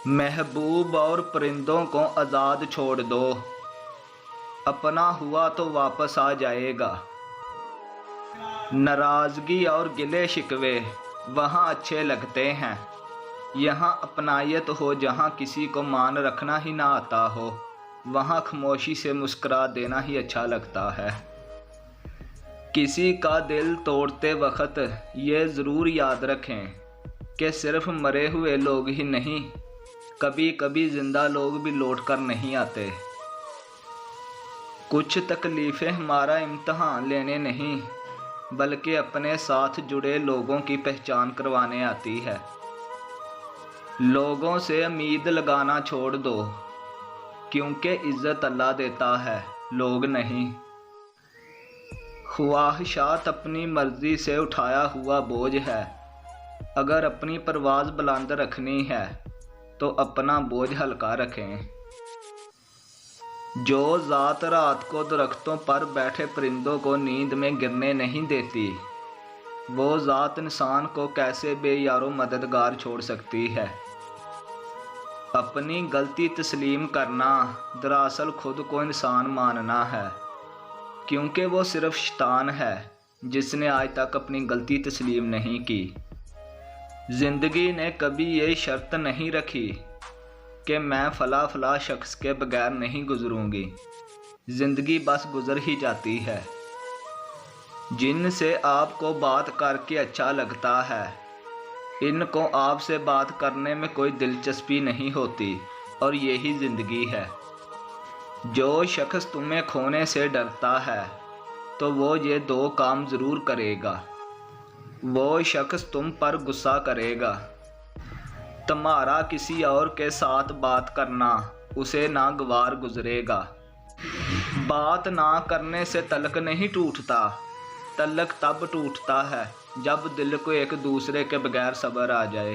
महबूब और परिंदों को आज़ाद छोड़ दो, अपना हुआ तो वापस आ जाएगा। नाराज़गी और गिले शिकवे वहाँ अच्छे लगते हैं, यहाँ अपनायत हो जहाँ किसी को मान रखना ही ना आता हो, वहाँ खामोशी से मुस्कुरा देना ही अच्छा लगता है। किसी का दिल तोड़ते वक्त ये ज़रूर याद रखें कि सिर्फ मरे हुए लोग ही नहीं, कभी कभी ज़िंदा लोग भी लौट कर नहीं आते। कुछ तकलीफ़ें हमारा इम्तहान लेने नहीं बल्कि अपने साथ जुड़े लोगों की पहचान करवाने आती है। लोगों से उम्मीद लगाना छोड़ दो, क्योंकि इज़्ज़त अल्लाह देता है, लोग नहीं। ख्वाहिशात अपनी मर्ज़ी से उठाया हुआ बोझ है, अगर अपनी परवाज़ बुलंद रखनी है तो अपना बोझ हल्का रखें। जो ज़ात रात को दरख्तों पर बैठे परिंदों को नींद में गिरने नहीं देती, वो ज़ात इंसान को कैसे बेयारो मददगार छोड़ सकती है। अपनी गलती तस्लीम करना दरअसल खुद को इंसान मानना है, क्योंकि वो सिर्फ शैतान है जिसने आज तक अपनी गलती तस्लीम नहीं की। ज़िंदगी ने कभी ये शर्त नहीं रखी कि मैं फ़ला शख्स के बगैर नहीं गुज़रूंगी, ज़िंदगी बस गुज़र ही जाती है। जिनसे आपको बात करके अच्छा लगता है, इनको आपसे बात करने में कोई दिलचस्पी नहीं होती, और यही ज़िंदगी है। जो शख्स तुम्हें खोने से डरता है तो वो ये दो काम ज़रूर करेगा, वो शख्स तुम पर गुस्सा करेगा। तुम्हारा किसी और के साथ बात करना उसे नागवार गुजरेगा। बात ना करने से तलक नहीं टूटता, तलक तब टूटता है जब दिल को एक दूसरे के बगैर सब्र आ जाए।